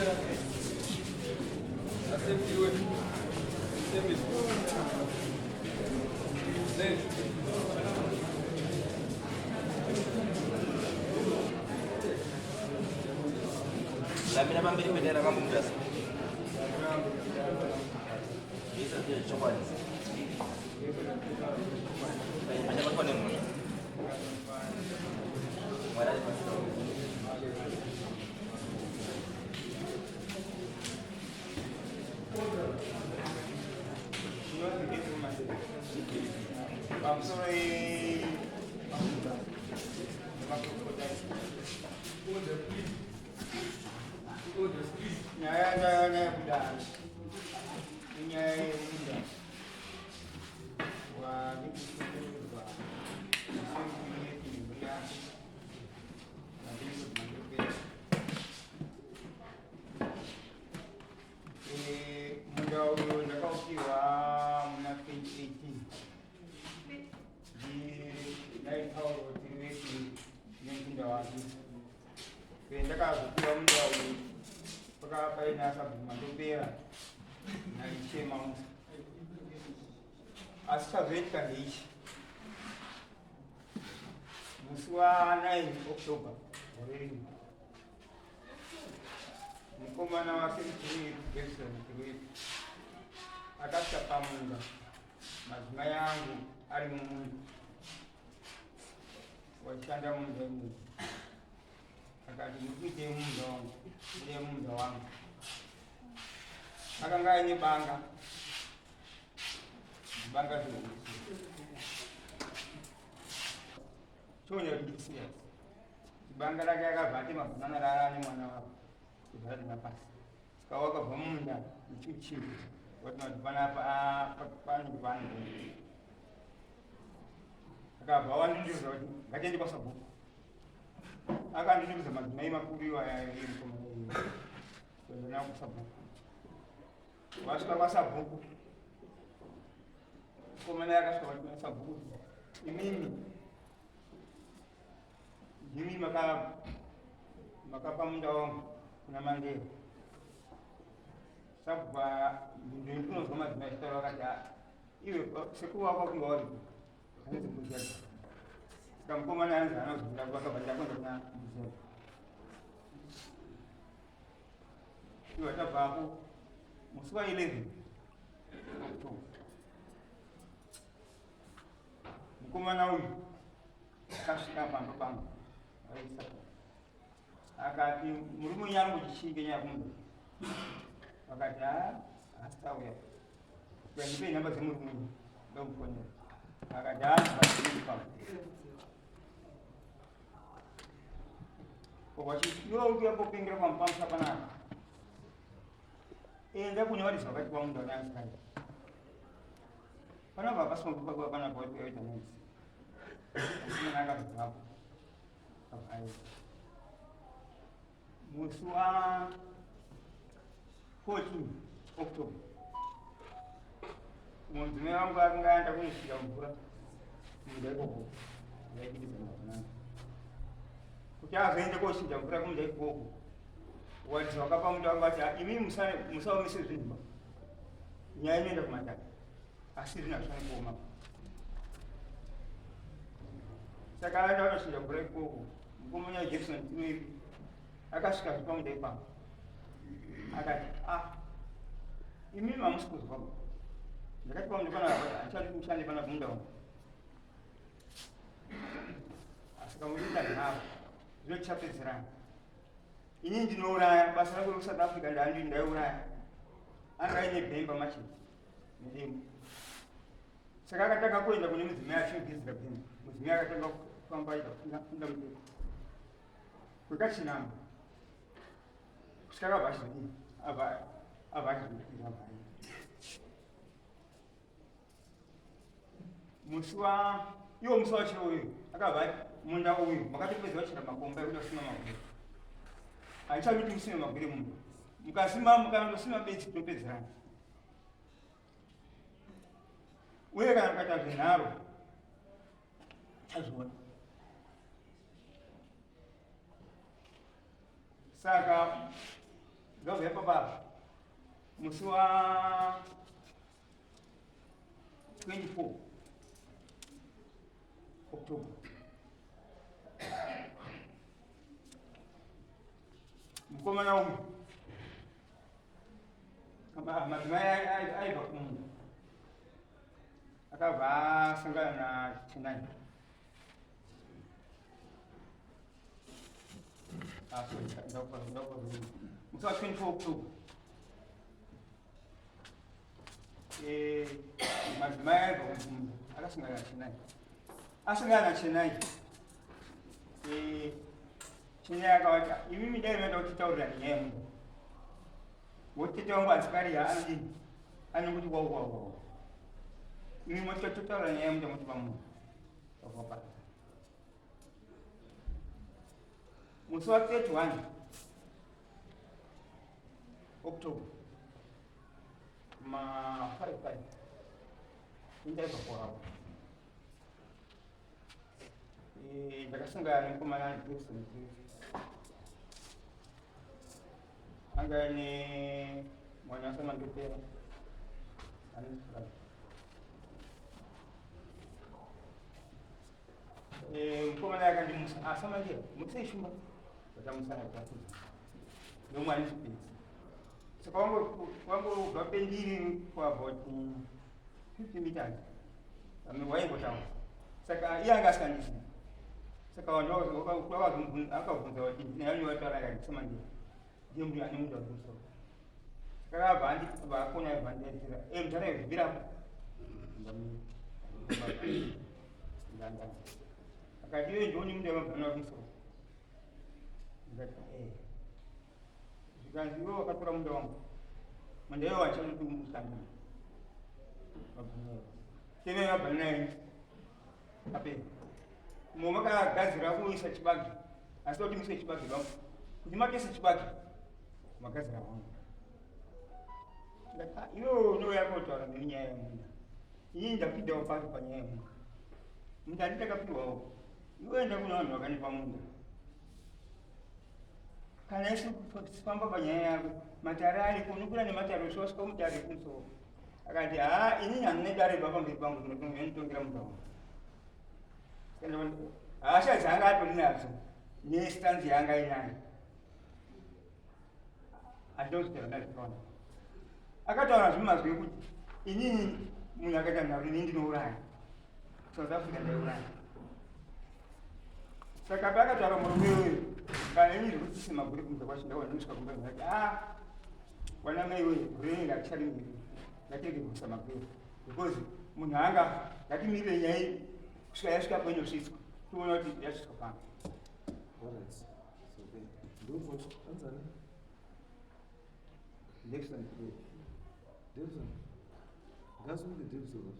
La mina mambili kwendera mambo mjasa. Hizo ndio chokwa. Hanya kwa nini mwana? Mwana I'm sorry. Nyaya budak. Nyaya budak. Wah, ini budak. Muda ulo nakaukiwa mna 2018 di Night Hall Tiweki nyinginda watu kwenda kakukiwa muda ulo paka paina kabumandobera na ichema mtu asikavetka ndeishi musi wa 9 October already mukomana wake mtiri Gerson Kiweti akasha pamunda mazima yangu ari mumundu wachanda munda mundu akati mupite munda wangu ule munda wangu akanga aine banga chonya kujisikia banga lake akavhati mabhanana rarani mwana wako kuzati napasi kawaka pamunda ichichi watu wanapana pani akabva wandindiza kuti ngatiende kwaSabhuku akandindiza madzimai makuru aya mukoma kuenda nawo kwaSabhuku wasvika kwaSabhuku komana yakasvika kwaSabhuku imimi makapa munda wangu kuna Mandela sabva ndinozwa madzimai achitaura vakati iwe sekuru wako kunga uri hanzi kuzera saka mukomana anzi anozvida vakabva ndakwenda kuna muzera iwe tabvapo musi wa 11 October mukomana uyu akasvika pamba pangu akati muri munyangu chichinge nyakumunda akati asitauya yandipe nhamba dzemuri munhu ndamufonera akati haazipaipa wachiyokuyakopingira pamupamusa panapa enda kune varidzi vakati kwamunda vananzikai panapa pasingopakwa panapa waita nenzi asimana akazvapo musi wa 14 October mudzimai wangu akanga aenda kunosvika mvura munda ikoko yaidikizanaanana kuti azoende kosvika mvura kumunda ikoko wadzi wakapa munda wangu ati imi musaomese zvinhu nyaya inoenda kumataka asi zvinazvishani kuoma saka aenda kunosvika mvura ikoko mukomana Jefferson Kiweti akasvika zvipamunda ipapo akati imi mamusi kuzwa ndakati pamunda panapa hachadi kushande pana kumunda wangu asika muita nhavo zvinochapedzerana ini ndinouraya basa rako rekusouth Africa ndandii ndaiuraya anga aine bhemba machete nedemo saka akatanga kuenda kune mudzimai achigezera bhemba mudzimai akatanga kufamba ida muteko kwekachinamba kusvika akabva achidii abva achizvipira bhai musi wachiro uyu akabva munda uyu makatopedza vachira makomba ekuda kusima magwere haichaviti musime magwere munda mukandosima bedzi kunopedzerana uye kana mukaita zvenharo chazviona saka ndobve papa musi wa 24 October mukomana uyu madzimai aibva kumunda akabva asangana nachenai musi wa 24 October madzimai aibva kumunda akasangana nachenai asangana nachenai chenai akavati imimi dai vanoda kutitaurira nenyaya yemunhu wotete wangu asikariya anodini anonguti wauwawa imi mototaura nyaya yemunhu moti pamunhu pakapata musi wa 31 October ma 5 indaibva kwavo ndakasangana nemukomana Jackson anga ane mwana asamandopera mukomana yakandimusa asamandira museishuma vatamusana kutakuza nomwani chipedzi saka wangobva pendiri kwa about 50 meters waingotaura saka iye anga asikandisi saka akabvunza kuti ndinayaniwataura kandisamandira ndiye munhu ane munhu wakumusoro saka akabva akona ibvandiaira mutara yekubvirapo akati iwe ndioni munhu wamabvana wakumusoro ndikati zvikanzi iwe wakatora munda wangu munda iwe wachanoti musangana tene mabhanana apedza mumwe makagadzira kuisa chibage asi kuti muise chibage vangu kuti makese chibage magadzira vangu iwewe unouya kotaura nenyaya yemunda inini ndapindawo pari panyaya yemunda munda handitakapiwawo iwe enda kuna vanhu vakanipa munda kana isi kufamba panyaya yako matare ariko unokura nematare usosvika mudare kumusoro akati inini handine dare riva pamberi pangu ndinotongera munda wangu hasha dzanga atori nadzo nesitanzi yanga inayo handinozvitaranazvikaona akataura zvimazwi ekuti inini munhu akaita nharo ini ndinouraya South Africa ndaiuraya saka paakataura murume uyu kana ini zviri kuti semaguri kunze kwacho ndawa ndinosvika kumba ati wana mai weye gureni ngaticharimiri ngatirege kuisa maguri because munhu anga ngatimirire nyaya kusvika yasvika kwainosvitswa toona kuti yasvitswa pano Jackson ngazunge Davidson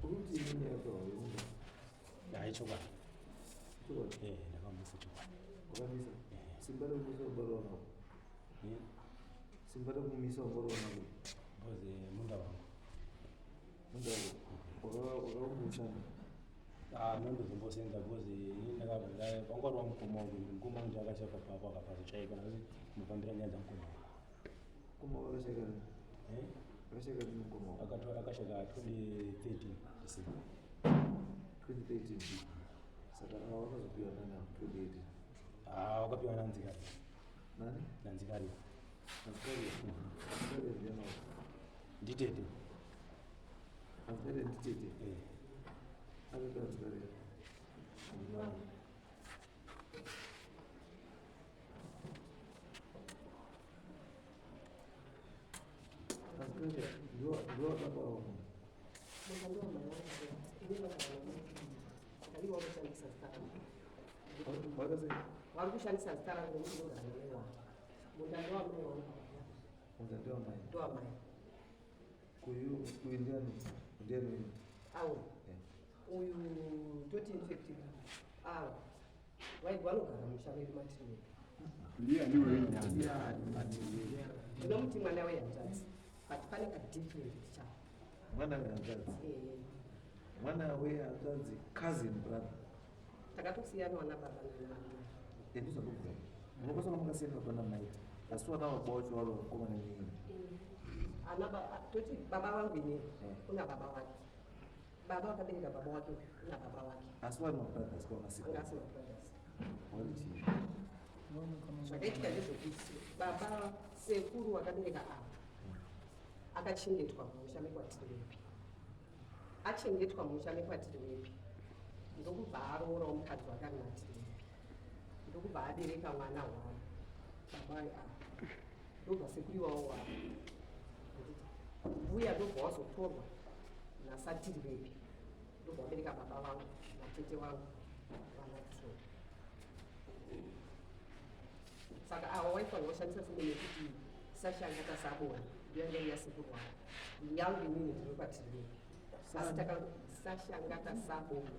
ukuthi yini yakho yona hayi choba ndakamisa choba ukamisa simbala kumisa ubalo wangu simbala kumisa ubalo wangu boze munda wangu wakaumushana nondozombosenza boze ndakabvira wangwariwa mukoma nje akashaka papo akapazochaika nakuti mufambira nyaya dzamukoma akashaka mukoma akashaka 2013 December 2013 saka wakazopiwa nani 2018 wakapiwa nanzikari nani nanzikari ndiana nditete afere nditete akakanzikari ndio hapa varikushandisa zita rangu ndinorangewa munda ndoamai ndiani awo uyu toti infecti awo vaigwa vanogara mushaveri matinei ndinomuti mwana wehanzvadzi but pane kadifferent chavo mwana wehanzvadzi mwana weakadzi cousin brother takatosiyana wana baba namai endizvakubuza munokosana makasiyana baba namai asi vana vababa vacho vari vakomana nenyini toti baba vangu inini una baba wake baba vakabereka baba wake una baba wake asi vari mabrothers kwavasika anga asina brothers vari chii zvakaitika ndezvokuti baba sekuru vakabereka ava akachengetwa mumusha mekwatiri wepi achengetwa mumusha mekwatiri wepi ndokubva aroorawo mukadzi wake ari matiri wepi ndokubva abereka mwana hwavo baba ava ndobva sekuru iwavo wavo mbuya ndobva wazotorwa nasatiri wepi ndobva wabereka baba vangu natete vangu vanatro saka ava waifanira kushandisa fume nekuti sashanga tasabona ndiyanga yasekuru wavo yangu inini ndinokwatiri wepi asi sashangata sabona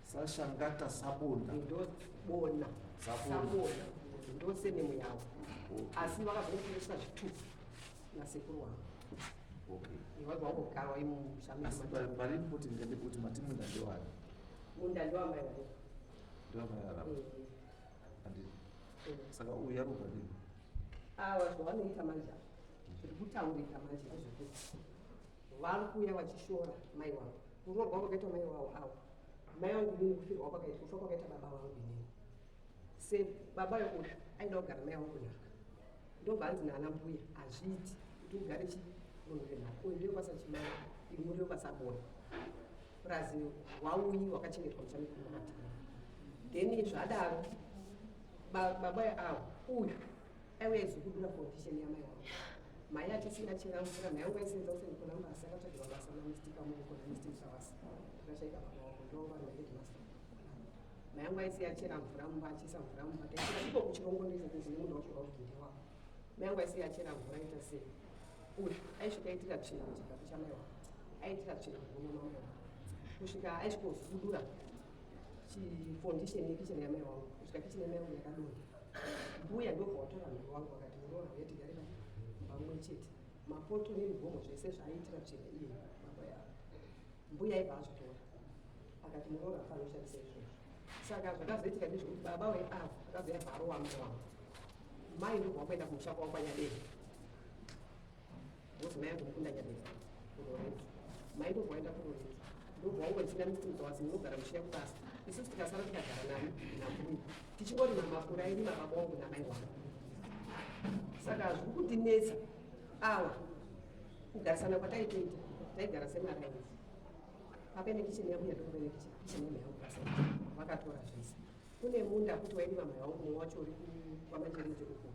sashangata sabona ndobona sabona ndosenemu yavo asi vakabvokuvesa zvitufu nasekuru wavo iwagwangogara pari kuti ndekuti mati munda ndewani munda ndewamai wavo ndewamai arapa saka uyu yarubva dii ava zvavanoita manje zviri kutaurika manje ndezvekuti vari kuuya vachishora mai wavo kuroorwa kwakaita mai wavo avo mai vangu inini kufirwa kwakaita kufa kwakaita baba vangu inini se baba yokusha aida kugara mai vangu kunhaka ndobva anzi naana mbuya hazviiti kuti ugare munhu renhaka uyu ndiyo basa chimai imwe ndiyo basa bona purazi hwauyi hwakachengetwa muchamikumakati then zvadaro baba avo uyu aiuya izokudura foundation yamai wavo mai achisina chera mvura mai yangu aisenza kusendikona mabasa akatsvagirwa basa namistika mukona mistic savasi takashaika baba wavo ndovanhu vaedmaster mai yangu aisiya chera mvura mumba achiisa mvura mumba taisika iko kuchirongo ndezvekuzine munhu wacho wauginde wavo mai yangu aisiya chera mvura aita sei uyu aisvika aitira tsvina muchikapu chamai wavo aitira tsvina mugomo mamai wavo kusvika aisvikozudura chifoundation yekicheni yamai wangu kusvika kicheni yamai wangu yakadonha mbuya ndobva watora mhuri wangu vakati muroora vetigare pamwe chete mapoto nemigomo zvese zvaaitira tsvina iye baba yavo mbuya aibva azvitora akati muroora afana ushandisa izvozvo saka zvakazoitika ndezvekuti baba weavo akazoyabva arowa mai wangu mai ndobva wakuenda kumusha kwavo kwanyadera bosi mai yangu mukunda nyadera kuloretu mai ndobva waenda kuloretu ndobva wangochina mistimza wasi munogara mushiya kubasa isusu tikasara tikagara nani nambuya tichingorima mapura airima baba wangu namai wangu saka zviri kundinetsa awa kugarisana kwataitoita taigara semaraini papaine kicheni yabuya ndokupaine kicheni yamai yangu basa vakatora zvese kune munda kuti wairima mai wangu mumwe wacho uri kwamanjereje uko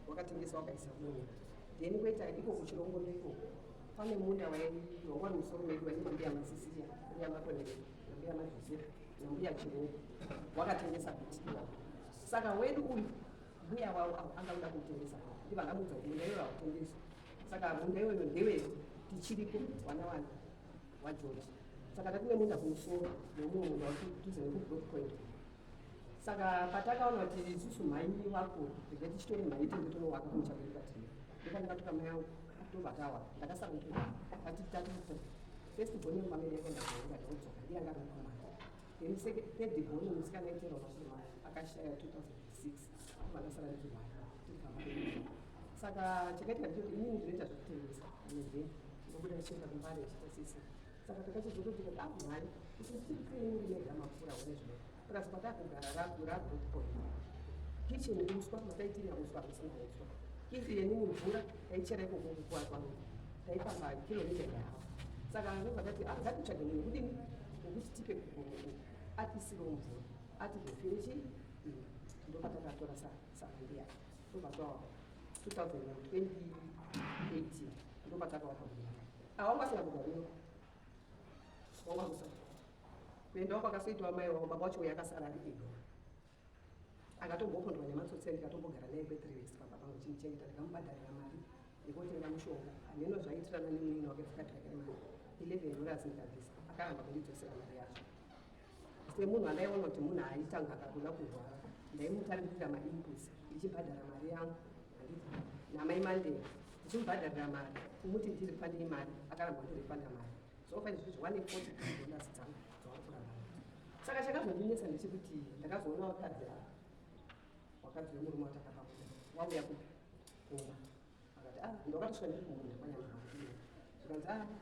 wakatengesa wakaisa bunya then kwoita iko kuchirongo ndoikoko pane munda wangwari musoro medu wairima mbuya masisiya mbuya makonere nambuya majosefa nambuya chirungu wakatengesa kuti iwavo saka wedu uyu mbuya wavo avo angauda kumutengesa ndivangamudza kuti munda iyoyo hakutengeswa saka munda iyoyo ndewedu tichiripo wana wageorge saka tatine munda kumusoro nemumwe munda watuduze nekublockpoint saka patakaona kuti isusu mhai wako rege tichitore mhai tenge tonovaka kumuchaberikatiri ndikandikatuka mai yangu tobva ndakasakutuka tatitatipo first born yangu amene yakaenda kuonga ndodzoka ndiyanga ari mukomana then third born musikana aiterwa mashoma akashaya 2006 vanasara nezvimhai tikamba saka chakaitika ndechoti inini ndinoita zvekutengesa ine ndokuda chienda kumbare chita sisi saka takachizototika mhari isitiriuri nega mapfuura one zvino purasi patakugara rakuropoint kicheni uswa mataitirira uswa kusina uswa kiti yenini mvura taichera ikoko kukuwa kwangu taifamba kilomita yavo saka ndobvatati ngatitsvage munhu kudini ukuti tipe kuguruku atisiro mvura ati zvefirechi ndopatakatora saka ndiya ndobva 2028 ndopatakawaka munyika awangwasina kugarino wangamusa kuendawo kwakasoitwa mai wavo baba wacho yakasara ari ego akatombopondwa nematsotsi ndikatombogara naye kwe3 weeks papa pangu chimuchengeta ndikamubhadharira mari ndikotenga mushonga handino zvaitirana nemunini wake dzikatirake mari 11 horas ndikabvisa akaramba kundidzosera mari yacho semunhu andaiona kuti munhu aitanga akakuda kurwara ndaimutaririra mainputs ndichibhadhara mari yangu namai mandei ndichimubhadharira mari kumuti ndiripa ndei mari akaramba ndiripanda mari zofanira kuti $140 dzangu dzawakuramba. Saka chakazondinetsa ndechekuti ndakazoona wakadzi wemurume watakapamuna wauya kumba akati ndakatosvika ndiri kumunda kwanyama zvikanzi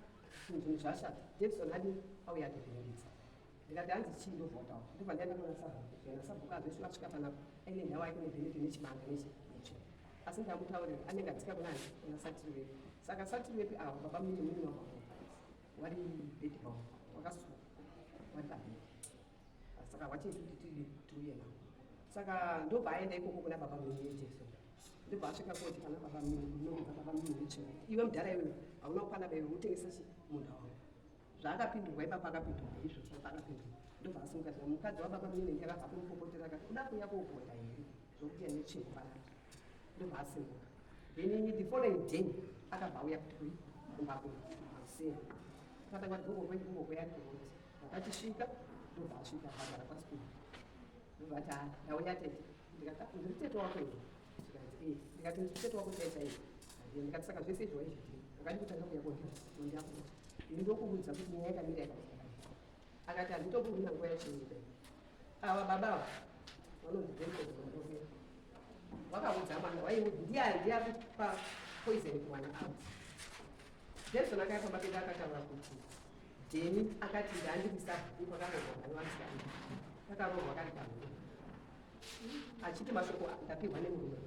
zvinhu zvashata Davidson adi auya ativhengetsa ndikati hanzi chii ndobvotawo ndobva ndiandaona sabhuku azvesvi vasvika panapa aine ndau aiko nebheneti nechimanga nechitsve asi ndamutaurira anenge adzika kunani kuna satiriwepi saka satiriwepi ava baba mini wamao wari bhedhi pao wakasuka wari pabhedhi saka wachiti kuti tiuye nao saka ndobva aenda ikoko kuna baba mini weJesu ndobva asvika koti kana baba mini wechimwe iwe mudhara iwewe hauna kukwana baiwe utengesa munda wavo zvaakapindurwa ipapa akapindurwa izvo saka akapindurwa ndobva asimukazira mukadzi wababa mini ndakabva kumupopotera akati uda kuuya koobhoda here zvokuti anechimwe panapa ndobva asimuka then the following day akabva auya kuti kumbako maseni akatanga kuti gogoko yake akatisvika ndobva asvika akagara pasikuru ndobva ati ndauya tete ndikati ndiri tete wako iwe ndikati ndiri tete wako taita iwe ndikati saka zvese izvo waizvitii akati kutanga kuya kondiakuti ini ndokuudza kuti nyaya yakamira yakaiaa akati handitoburina nguva yachinoida ava babava vanonzi Davidson wakaudza mwana ndiyakupa poison kumwana avo Davidson akaipa mapenda akataura kuti Jeni akati ndandirisa bhuku akarohwa kanowanikana akarohwa kari pamwe achiti mashoko ndapihwa nemurume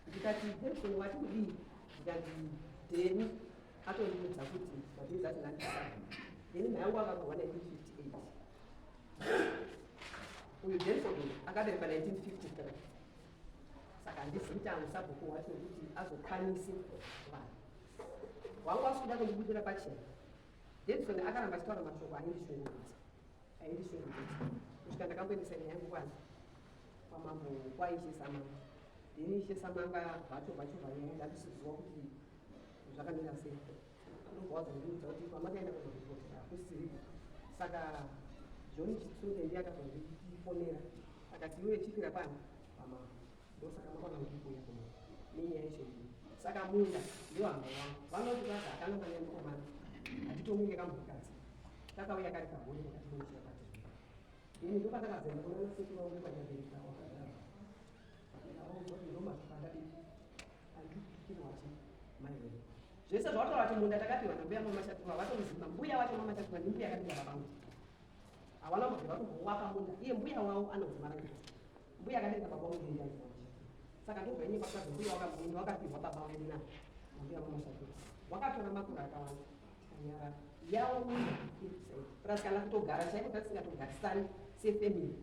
ndikati Davidson wati kudii ndikati Jeni atondibudza kuti mabhizi ati ndandirisa Jeni nayangu akarohwa 1958 uyu Davidson akabereka 1953 saka handisi mutangu sabhuku wacho kuti azokwanise vanhu wangu asikuda kundibudira pachena Davidson akaramba achitaura mashoko aindishungurudza kusvika ndakamboendesa nyaya yangu kwanza kwamambo kwaishesamanga then ishesamanga vachovha nyaya ndandisiziva kuti zvakamira sei ndobva wazondiudza kuti kwamakaenda kuzoripotera hakusiripo saka John Chitsunde ndiye akazondifonera akati iwe chipira pano pamambo ndosaka makwana ndikuuya kuno nenyaya izvozvo saka munda ndio hama wangu vanoti vazi akanonganya mukomana hatitomunge kamukadzi takauya kari kaboni katinomuchira pati ini ndopandakazenda kuona sekuru wangu panyabereka wakadaro ndomazvipanda andikirwati maiwe zvese zvawataura kuti munda takapiwa nambuya mamashatiwa vatomuzima mbuya wacho mamashatiwa ndimbuya akapinda vapangu hawana kubvira kumbowapa munda iye mbuya wavo anozimaraii mbuya akadenga baba wangu ndendaia saka ndobva ine kwakazi mbuya wakamuenda wakapirwa baba wedu na mbuya mamashatiwa wakatora makore akawanda kanyara yawo plus kana kutogara chaiko tatisingatogarisani sefamily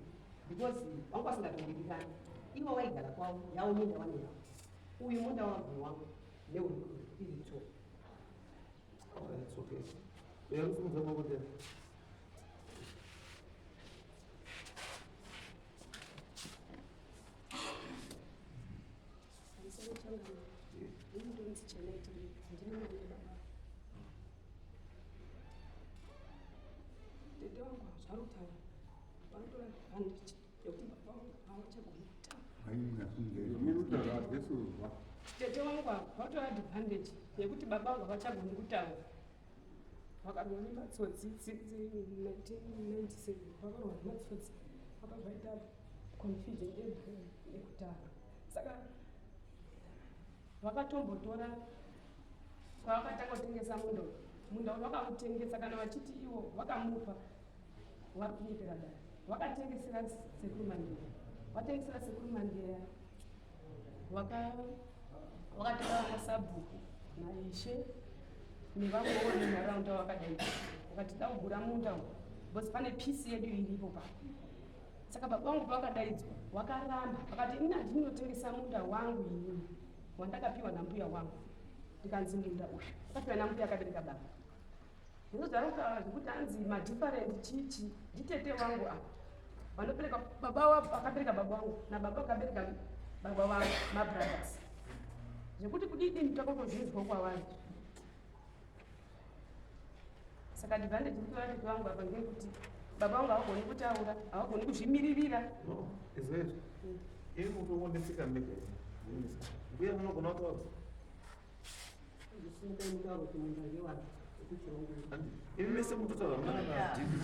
because wangu asingatongidikani ivo waigara kwavo yawo minda wanera uyu munda wambuya wangu neuri izito It's okay. Yeah, let's move over there. tete wangu vatora advantage yekuti baba vangu havachagoni kutaura vakarwa nematsotsi 1997 vakarwa nematsotsi vakabvaita confusion nekutaura saka vakatombotora kwavakatanga kutengesa munda vakamutengesa kana vachiti ivo vakamupa vari kunyepera dare vakatengesera sekuru mandeya vatengesera sekuru mandeya vakatora masabhuku naishe nevamwewo nenharaunda vakadai vakati daugura munda bcause pane pisi yedu iripo pa saka baba vangu pavakadaidzwa vakaramba vakati ini handinotengesa munda wangu inini wandakapiwa nambuya wangu ndikanzi munda uyu akapiwa nambuya akabereka baba ndinozvarokaa zvekuti hanzi madifferent chichi nditete wangu apa vanobereka baba akabereka baba wangu nababa akabereka baba vangu mabrothers zvekuti kudii nditakotozvinzwa kwavari saka advantage ndikuvatete vangu apa ngekuti baba vangu havagoni kutaura havagoni kuzvimiririra No, izvezvo iri kutoonetseka mega mbuya munogona kutaura zvisingaimutauro kuti munda ngewapi Ini mese mtoto wangu na didi.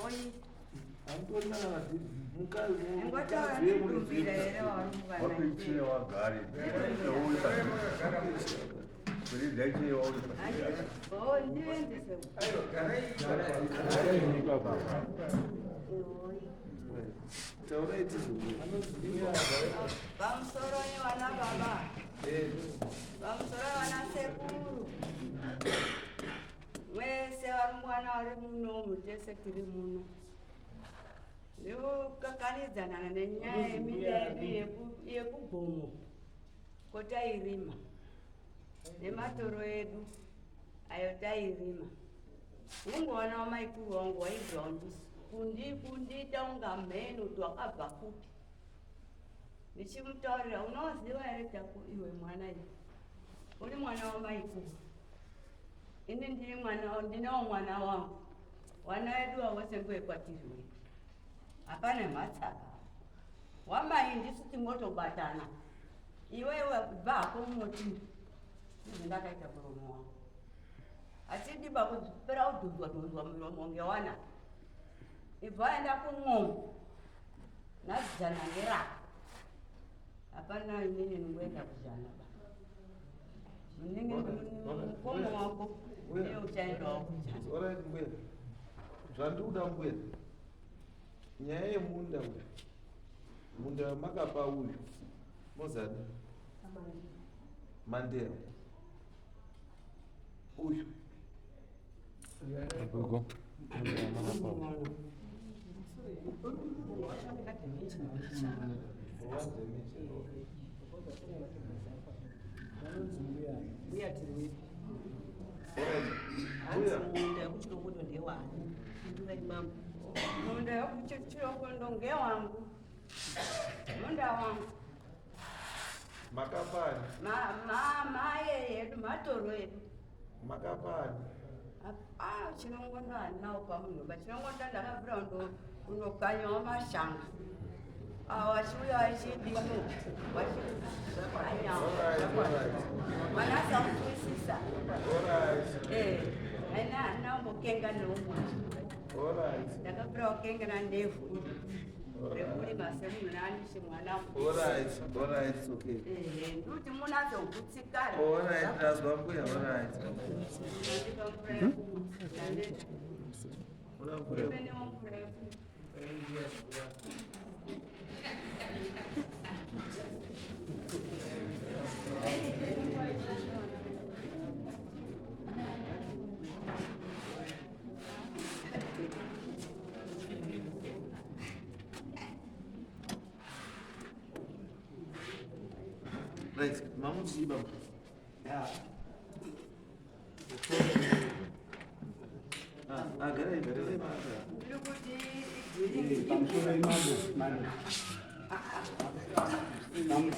Oi. Antori na didi. Mkazi. Ngoja nikumbira era warumbana. Wapichire wagari. Kuri leche wali. Oh, ndiendese. Taura iti. Bamsoro ni wana baba. Bamsoro wana sekuru. Mwese warumbwana wari muno mutese tiri muno. Leo kakanidzana nenyaya yemiledu yekubhomo kotairima nematoro edu ayo tairima. Ungoona wamaikuru wangu waibva kundiita unga mhenu twakabva kupi. Ndichimutaurira unoziva here tako iwe mwana iwe uri mwana wamaikuru. Ini ndinawo mwana wangu. Wana wedu wawose ngwekwatiriwe. Hapana matsaka. Wamai ndisuti motobatana. Iwewe bako moti. Ndakaita muromo wangu. Asidi bakupera ududwa muromo ngewana. Ivaenda kumwombe. Nazijana ngeraka. Hapana inini ningwenda kujana ba. Mningi mkomo wako. Ndiyo utaenda wakujana. Ora mbwe. Zvanduda mbwe. Nyaya yemunda uyu. Munda makapa uyu. Mozani. Mandela. Uyu. Gogo. Munda yakuchichiro ngewangu. Munda wangu. Makapani. Maye yedu matoro yedu. Makapani. Chinongondo anawo pamunhu chinongondo ndakabvira unokanya mashanga wachiuya achidino manasa kutwisisa aina anambokenga neumwana ndakabvira wakenga nandevhu rekulima semunani chimwanangu. Alright, okay. Nduti munazogutsikana. Alright, ndazwa mbuya, alright. Right, Mahmoud Ziba. Yeah. Garai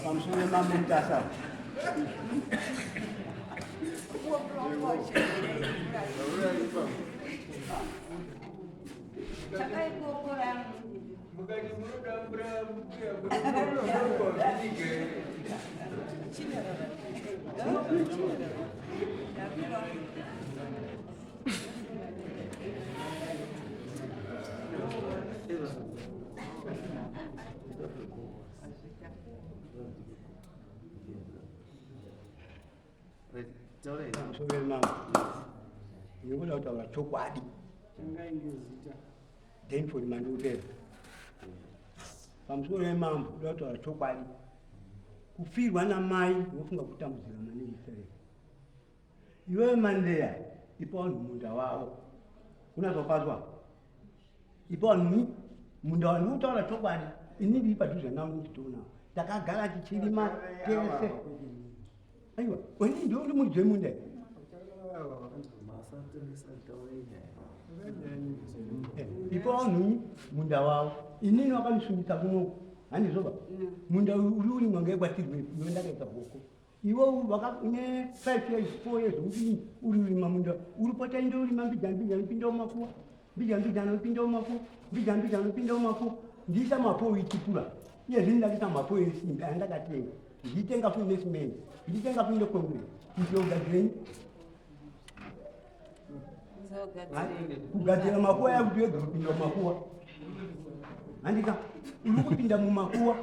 Pamsore mambo mtasa. Pamsore mambo. Yule utawa chokwadi. Then for the man who did. Pamsore mambo utawa chokwadi. Kufirwa na mai wofunga kutambuzira maningi sere. Iwe Mandela ipo munda wao. Unazopazwa. Ipo ni munda wao utaona chokwadi. Inini ipaduzwa na mtu tuna. Takagala chichilima kese. Aiwa, wani ndio uli muje munde. Ipo ni munda wao. Inini wakamsungita kuno. Ani zoba. Munda uli mwange kwatirwe yonda ka boko. Iwo wakane 5 years 4 years uli mamunda. Uli pota ndio uli mambijambi pindo makuwa. Bijambi dano pindo makuwa. Bijambi dano pindo makuwa. Ndisa mapo ikipura. Ye linda kita mapo esi anda katenga. Nditenga fu investment. Nditenga fu ndo kongwe. Ndio gadren. kugadzira makuwa yakuti wega kupinda mumakuwa handika uri kupinda mumakuwa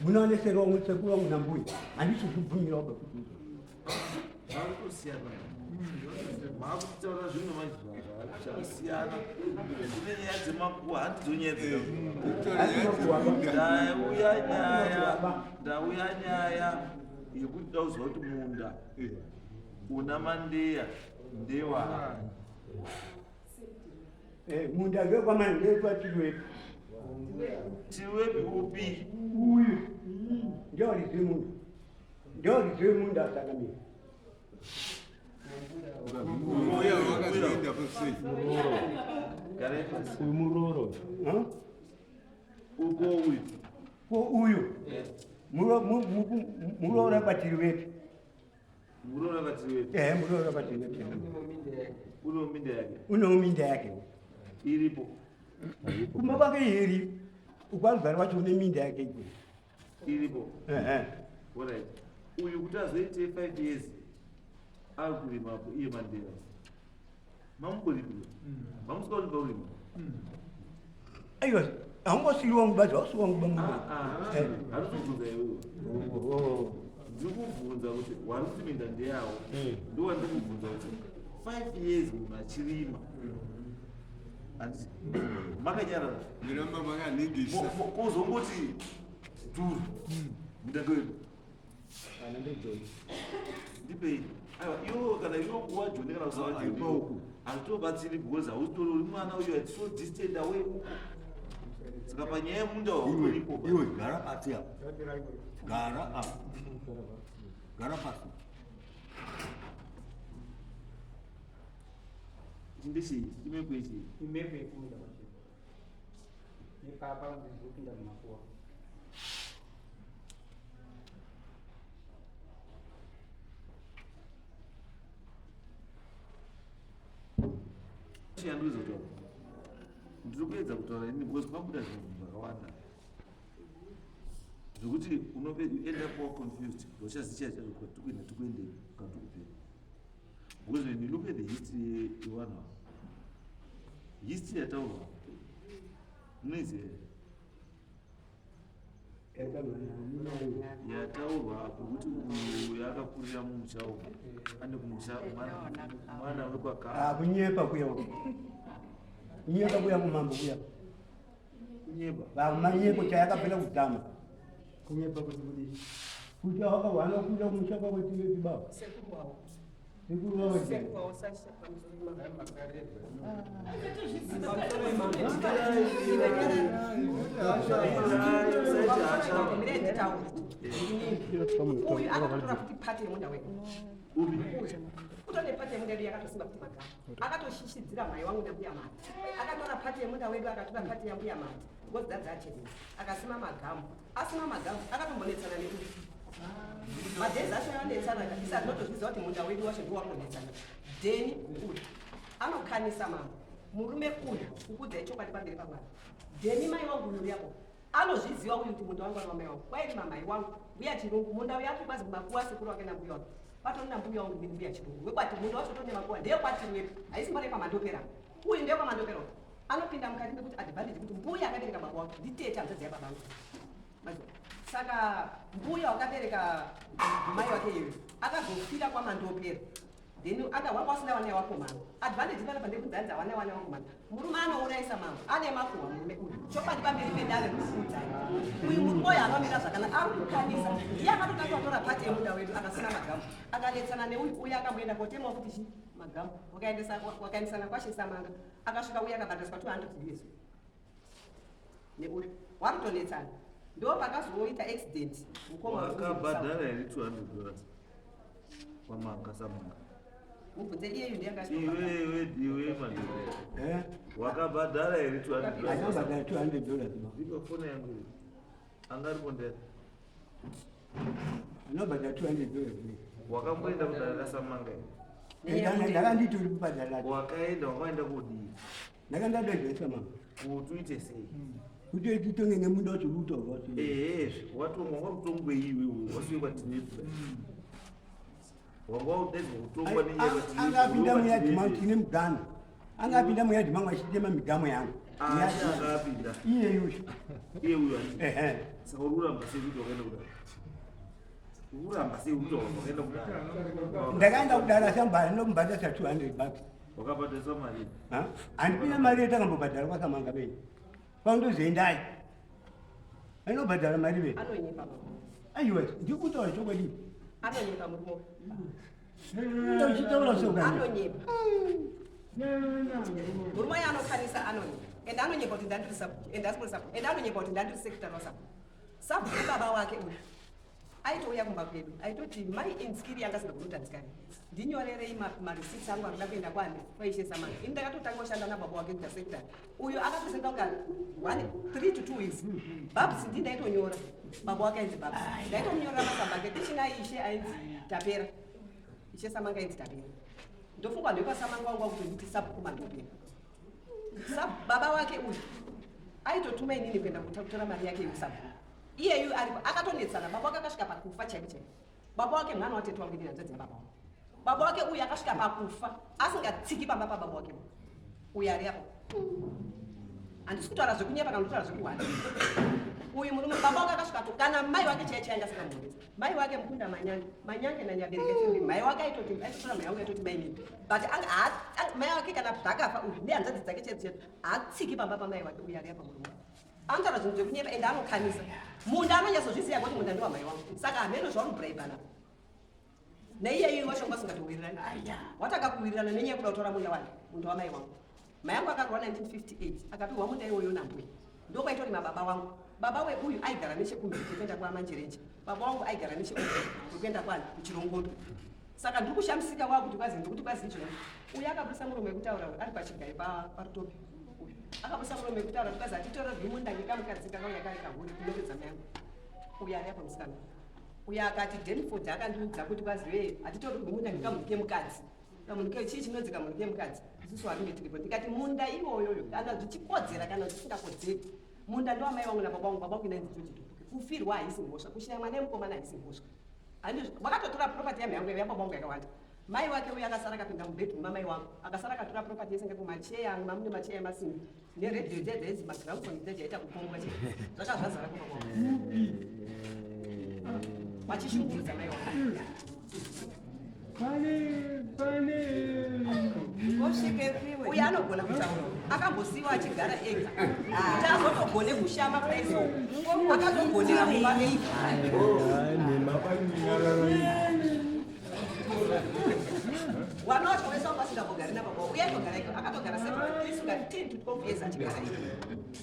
munoaneserwa musekuru wangu nambuya handisi kubvumirawo bekuti makutaura zvinhu zvasiyana zvine nyaya dzemakuwa handizonyedzandauya nyaya yekuti dauziva kuti munda una mandeya ndewa munda ngekwamani ngekwatiriwepi tiwepi upi uyu ndiorizive munda asakamira muroro uko uyu ko uyu murora kwatiri wepi murora kwatiriwepi murora kwatiri wepi uno minda yake unominda yake iripo kumba kwake iri ukwalugara wacho une minda yake ikwe iripo alright uyu kuti azoite 5 years ari kurimapo iye mandera mamboripira mamusikauripa urima aiwa haungosiriwa ngubazi wausiwa nguba handizobvunza iwewo ndikubvunza kuti wari kuti minda ndeyawo ndowandikubvunza kuti 5 years munhu achirima makanyarara kozomboti dhuru mudango wedu ndipei aiwa iwo kana iwo kuwa joni kana kusavauku handitobatsiri because hautori uri mwana uyo ati so distant away uko saka panyaya yemunda wauripo iwe gara pasi apa gara apa gara pasi ndechii imepo ichii imepo yekunda machiko nepapa ndizopinda mumakuwa chandikuzotara ndiri kuedza kutaura ini because kwabuda zvinhu zvakawanda zvokuti unoenda kuwa confused uchazicha kwatikuenda tikuendei katikupera because when you look at the history yewana history yataurwa munoiziva yataurwa kwekuti uyu akakurira mumusha umu ane kumusha mwana wekwakara kunyepa kuya kunyepa kuya kumambo kuya kunyepa manyepo chayakapela kutama kunyepa kuti kuti wakawana kuja kumusha kwakwetiwepi baba sekuru wawo uyu akatotora kuti pati yemunda wedu kutone pati yemunda wedu yakatosimba kuti magama akatoshishidzira mhai wangu nambuya mati akatora pati yemunda wedu akatora pati yambuya mati ngozi dzadzacheni akasima magamu asima magamu akatombonetsana nekuti madhezi acho yanetsana isa tinotozviziva kuti munda wedu wacho ndiwakunetsana dheni uyu anokanisa mambo murume uyu kukudzai chokwadi pamberi pamwana dheni mai wangu uyu yapo anozviziva uyu kuti munda wangu ana wamai wangu kwaiti mamai wangu mbuya chirungu munda uyu atikwazi kumakuwa sekuru wake nambuya wangu patonina mbuya wangu mini mbuya chirungu wekwati munda wacho tone makuwa ndeyekwatiri wetu haisi mbore kwamandopera uyu ndeyekwamandopera anopinda mukati mekuti advantage kuti mbuya akabereka baba wangu nditete hanzadzi yababangu saka mbuya wakabereka mai wake iyoyo akazofira kwamandopera then akawasina wana wakomana advantage panapa ndekudzanza wana wakomana murume anourayisa mambo ane makuhwa murume uyu chokwadi pamberi pedare mukuudzai uyu murume uyu anomira zvakanaka ari kukanisa iye akatotatora pati yemunda wedu akasina magamu akanetsana neuyu uyu akamboenda kotemawo kuti chi magamu wakaendesana kwashisamanga akasvika uyu akabhadhariswa 200 US neuyu wakutonetsana ndo pakazoita accident wakabhadhara here $200 kwamanga samanga ubvunze iyeyu iwe madhokera wakabhadhara here $200 ipa foni yangu angaripo ndera anobhadhara $200 wakamboenda kudhara samanga ndakanditi uri kubhadhara wakaenda wakaenda kodii ndakandadodhesa mama kuti uite sei kuti titonge ngemunda wacho rutorwa watongwa wakutongwe iwe wasiwe kwatinepula wanga udedzwa kutongwa nenyaya akapinda muyadhimauti ine mugana angapinda muyadhi mamwe achitema migamu yangu akapinda iyeyu iye uyo ehe saka uramba sei kuti wakaenda kudara uramba sei kuti wakaenda kudara ndakaenda kudara sambari ndokubhadhasa 200 bucks wakabhadhasa mari handipina mari yetakambobhadhara kwasamanga bei pandozoendai ainobhadhara mari bei anonyepa aiwa ndikutaura chokwadi anonyepa murumo uchitaura sokani anonyepa murumo yaanokhanisa anonyepa ende anonyepa kuti ndandiri sabu ende anonyepa kuti ndandiri sekitari wasabu sabu baba wake uyu aitouya kumba kwedu aitoti mai inskiri yanga sina kunotanzikani ndinyorerei marisits angu anoda kuenda kwani kwaishe samanga ini ndakatotanga kushanda nababa wake kuita sekitari uyo akatosenga kunga 3 to 2 weeks babs ndindaitonyora baba wake ainzi babs ndaitonyorera masamba ake tichina ishe ainzi tapera ishe samanga ainzi tapera ndofungwa ndopasamanga wangu wakuti nditi sabu kumandopera sabu baba wake uyu aitotuma inini kuenda kutora mari yake yesabu iyeyu aripo akatonetsana baba wake akasvika pakufa chaiko chaiko baba wake mwana watete wangu ini hanzvadzi yababa wake baba wake uyu akasvika pakufa asingatsiki pamba pababa wake uyu ari apo handisi kutaura zvekunyepa kana kutaura zvekuhwanda uyu murume baba wake akasvika to kana mai wake chaicho anga singamuonesa mai wake mukunda manyange nanyabereke mai wake aitotora mai wangu aitoti mainini but mai wake kana zvakafa uyu nehanzvadzi dzake chaidzo chaidzo haatsiki pamba pamai wake uyu ari apa murume anotaura zvinhu zvekunyepa ende anokhanisa munda anonyatsozviziva kuti munda ndiwa mai wangu saka hameno zvaunobhuraibhana neiyeyu wachonga usingatowirirani watanga kuwirirana nenyaya kuda kutora munda wake munda wamai wangu mai angu akarwa 1958 akapiwa munda iwoyo nambuya ndokwaitori mababa wangu baba weuyu aigara nechekumhiri kwekuenda kwamanjerenje baba wangu aigara nechekumhiri kwekuenda kuchirongodo saka ndiri kushamisika wa kuti kwazi ndikuti kwazi ichona uyu akabusa murume wekutaura ari pachigai parutopi akabusa murume wekutaura kuti kwazi atitora zvimunda ngekamukadzi kakauya kari kahuri kunopedza mai angu uyu ari apa musikana uyu akati denford akandiudza kuti kwazi we atitori zvimunda ngekamunhu kemukadzi kamunhu chii chinonzi kamunhu kemukadzi isusu varinge tiripo ndikati munda iwoyoyo kana zvichikodzera kana zvisingakodzeri munda ndowamai wangu nababa wangu baba wangu inainzi joji kufirwa haisi mhosva kushaya mwana wemukomana haisi mhosva vakatotora propati yamai yangu yababa wangu yakawanda mai wake uyu akasara akapinda mubedroom mamai wangu akasara akatora propati yese ngekumacheya mamune macheya emasimbi neredio dzedzi magramfoni dzejaita kupongwa che zvakazvazara kubaba wangu vachishungurudza mai wangu uyu anogona kutaura akambosiyiwa achigara ega kuti azotogone kushama kudaiso akatogonera kumba ega wana wacho wese wangu asingambogari nababa uye aitogara ega akatogara 10 to 12 years achigara ega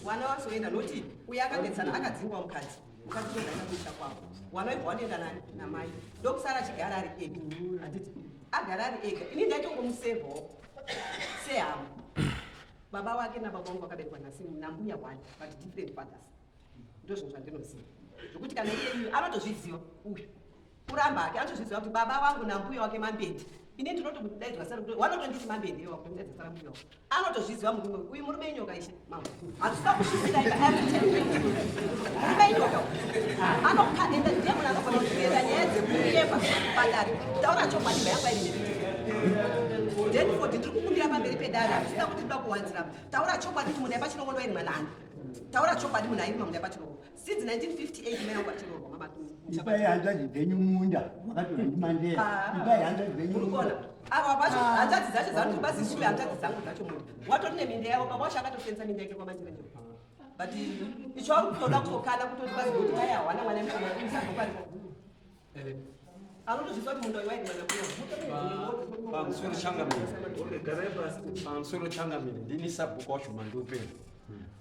wana wasoenda noti uye akadetsana akadzingwa mukadzi mukadzi todaina kuita kwavo wana waibva wanoenda namai ndokusara achigara ari ega handiti agara ari ega ini ndaitongomusevhawo sehama baba wake nababa wangu vakaberekwa nambuya one but different fathers ndo zvinhu zvandinoziva zvokuti kana iyeyu anotozviziva uyu kuramba ake anotozviziva kuti baba wangu nambuya wake mambende ini ndinotodaidzwa wanotonditi mambende iwakudaidza sara mbuya wako anotozviziva murume uyu murume inyoka ishe mama handisika kushisiraika murume inyoka anokadenda ndiye munhu anogona kuzvienda nyaya dzekuyepa padare taura chokwadi mayangu airi denford ndiri kukundira pamberi pedare handisina kuti ndoda kuwanzira taura chokwadi kuti munhu aipachirongwa ndoairi mwanani taura chokwadi munhu airima munhu aipachirongwa since 1958 mai yangu achirongwa mama ipai hanzvadzi dzenyu munda wakatora ndimandera ipai hanzvadzi dzenyu urikona ava pacho hanzvadzi dzacho dzanoti bazishuve hanzvadzi dzangu dzacho munhu watori neminda yavo baba wacho akatofenza minda yake kwamanjerenje but icho ari kutoda kutokana kutoti bazikuti aya hawana mwana mukomaisaokaripo anotozvisa kuti munhu aiwairi pamusoro changamire ndini sabhuku wacho mandopera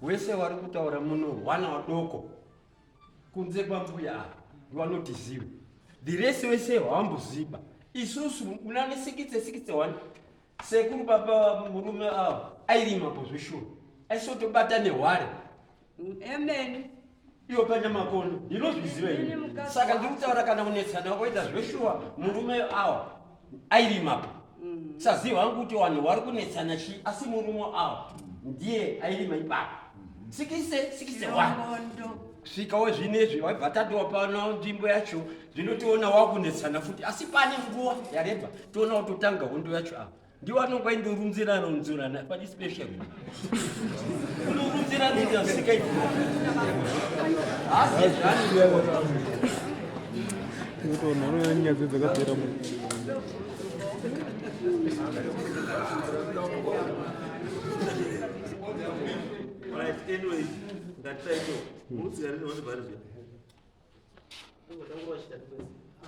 wese wari kutaura muno wana wadoko kunze kwambuya wanotiziva dhiresi wese hawamboziva isusu unane 61 sekuru baba murume avo airima pozvishuro aisotobata nehware Amen. iwo panyamakono ndinozviziva ini saka ndiri kutaura kana kunetsana kwaita zveshuwa murume awo airimapo saziva hangu kuti vanhu vari kunetsana chii asi murume awo ndiye airima ipapo 61 svikawo zvinezvi waibva tatowa pano nzvimbo yacho zvinotiona wakunetsana futi asi pane nguva yareba toona kutotanga hondo yacho apa ndiwanongwaindorunzirana padi special unorunzirana sika Right, anyway, that title, what's the other one?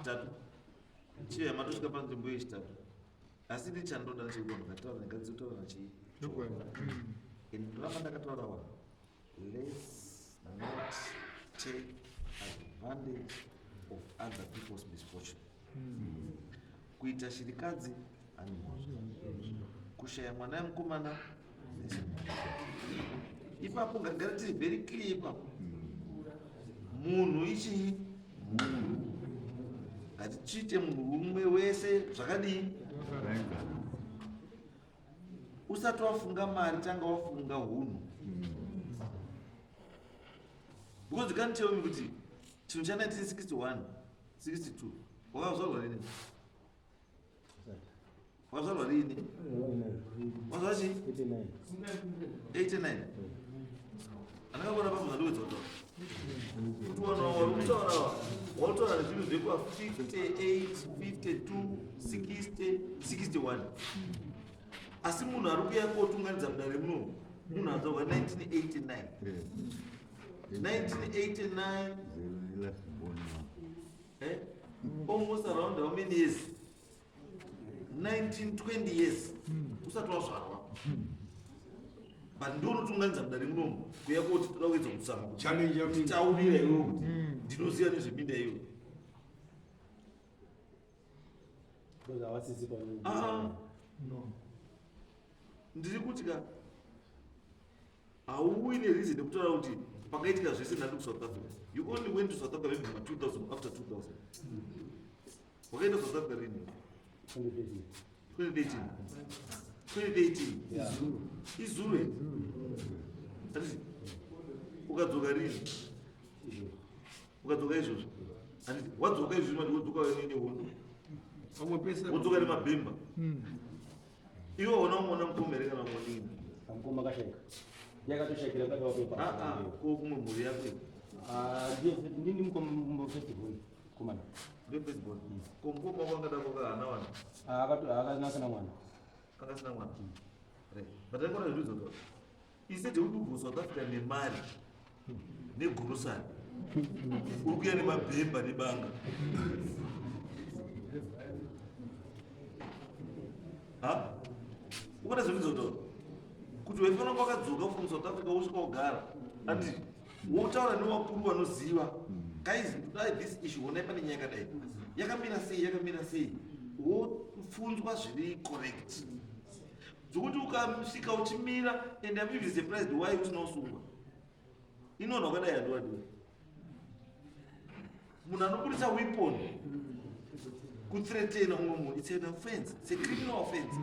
Tatu. Chie matosvika panzvimbo yechitatu. Asi ndichandoda ndechekuona ndakataura ndakadzitaura nachii. Ndoramba ndakataurawa. Let's not take advantage of other people's misfortune. Kuita shirikadzi ani mwanzo. Kushaya mwana mukomana ipapo ngagara tiri very clear ipapo. Munhu ichi munhu ngatichite munhu umwe wese zvakadii. Usati wafunga mari tanga wafunga hunhu. Because you can't tell me kuti chinhu cha 1961 62 wakazvarwa rini? Wakazvarwa rini? Wakazvarwa chi? 89. Andakabona pamwe zvandiwedza kutaura. Wataura nezvinhu zvekuva 58, 52, 60, 61. Asi munhu ari kuuya kotunganidza mudare muno munhu adzvarwa 1989. 1989 almost around how many years? 19-20 years usati wazvarwa. But ndonotunganidza mudare munomu kuya kuti toda kuedza kutsama kuti taurira iwe kuti ndinoziva nezveminda iwe. Ndiri kuti ka hauwi nereason yekutaura kuti pakaitika zvese ndandi kuSouth Africa. You only went to South Africa maybe in 2000 after 2000. Wakaenda South Africa rini? 2018. 2018. Izulu. Ati ukadzoka rini? Ukadzoka izvozvo. Ati wadzoka izvozvo manje wodzoka nini hono? Wodzoka nemabhemba. Iwo unaona mkomere kana monini. Amkoma kasheka. Yakatoshekera kada wapepa. Ko kumwe muri yako. Ndini mkombo festival kumana. Ndio festival. Ko mkombo kwangada kwakana wana. Akasina mwana. Akasina mwana. Right. Batangona zvidzo zvo. Isete uri South Africa nemari. Negurusani. Uri kuya nemabhemba nebanga. Ukada zvidzo zvo. Kuti weifana kwakadzoka from South Africa usvika kugara. Andi wotaura nevakuru vanoziva. Guys, this issue onai pane nyaya yakadai. Yakamira sei. Wofunzwa zviri correct. Zvokuti ukasvika uchimira and I'm even surprised why usina usungwa. Inoona wakadai handowadiwa. Munhu anobudisa weapon kuthreatena umwe munhu, it's an offense. It's a criminal offense.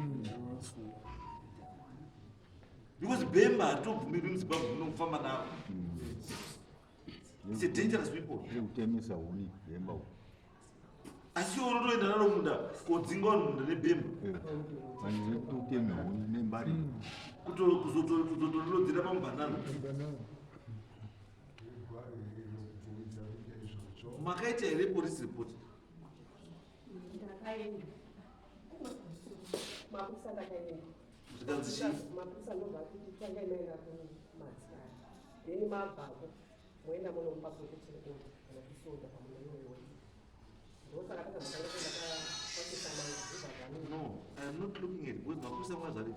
Because bhemba hatobvumirwi muZimbabwe munofamba nawo. It's a dangerous weapon. Kutemesa huni bhemba. Asi unotoenda naro munda kodzinga vanhu munda nebhemba. Vanhu kutema huni nembari. Kuzotorodzera pamubhanana. Makaita here police report? Ndakaenda. Mapurisa ndakaenda. Zvikanzi mapurisa ndobva kuti tanga inaenda kumatsara. Then mabvako moenda munomupa kuti kana kusoda pamunoiona. Ndosaka takazanga ndakapasisa manje. No, I am not looking at because mapurisa mwazari.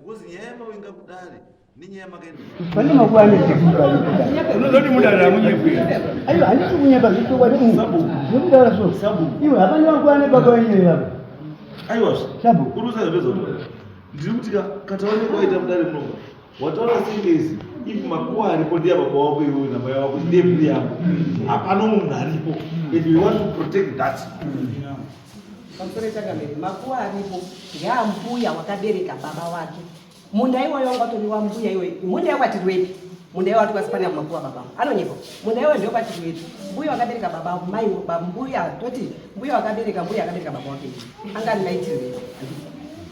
Because nyaya yamawenga kudare nenyaya makaenda. Pane makwane teknika. Unozoti mudara munyekwira. Ayo handisi kunyeba zvitokwa nemusabu. Nokudara so sabu. Iwe hapana makwane baba yenyewe hapo. Aiwa. Sabu. Kurusa zvezo. Ndiri kuti kataone kwaita mudare munonga. Wataura singezi. If makuwa aripo ndiye baba wako iwe na baba wako ndiye mbi yako. Hapana munhu aripo. If you want to protect that. Pamusoro chakamere makuwa aripo ndeambuya wakabereka baba wake. Munda iwoyo wangatori wambuya iwe. Munda wakati rwepi? munda iwo atikasipania kumakuwa babangu anonyepa munda iwo ndio pachiri wetu mbuya wakabereka babangu mai mbuya toti mbuya wakabereka baba wake angani maitiri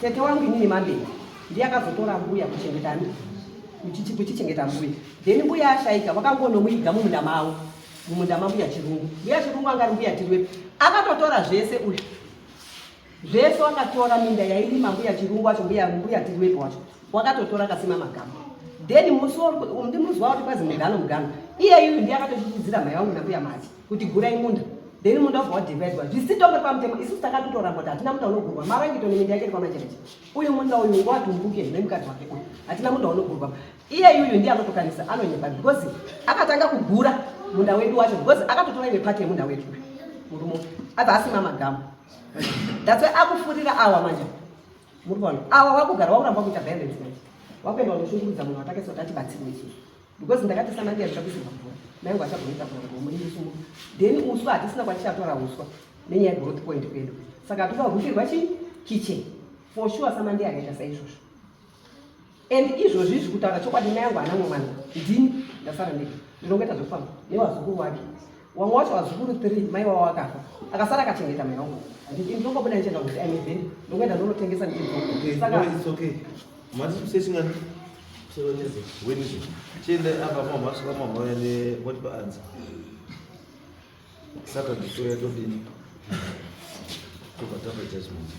tete wangu inini mambeni ndiye akazotora mbuya kuchengetani kuchichengeta mbuya then mbuya ashaika vakangonomuiga mumunda mawo mumunda mambuya chirungu angari mbuya tiriwepo akatotora zvese uyu zvese wakatora minda yairima mbuya chirungu acho mbuya tiriwepo wacho wakatotora akasima magama then muziwa kuti kwazi munda anomugana iyeyu ndiye akatochichidzira mai vangu nambuya mati kuti gurai munda then munda ubva wadhivaidwa zvisitonge pamutemo isusu takatotora kuti hatina munda unogurwa marangito neminda yake iri pamachereche uyu munda uyu ngowatumbuke nemukadzi wake uyu hatina munda unogurwa iyeyuyu ndiye anotokanisa anonyepa because akatanga kugura munda wedu wacho because akatotora imwe pati yemunda wedu murumo abva asima magamu that's why akufurira awa manje muri kuona awa wakugara wakuramba kuita violence manje wakuenda wanoshungurudza munhu watakesoti atibatsire isusu because ndakati samandiya ndikabisirwa mvura mayangu achagoita murimisumu then uswa hatisina kwatichatora uswa nenyaya yegrowth point kwedu saka tikavhukirwa kitchen for sure samandiya akaita saizvozvo and izvozvi izvi kutaura chokwadi mayangu hanamwe mwana ndini ndasara ndege ndinongoita zvekufamba newazukuru wake wamwe wacho wazukuru 3 mai wavo akafa akasara akachengeta mai wangu handii ndinongobuda ndichenda kuti aimevheni ndongoenda ndonotengesa saka masisesingani selonyeze wenizvo chiende apa mamhasvika mamhauya newatipa anza saka nditoya todini tobva tapa judgment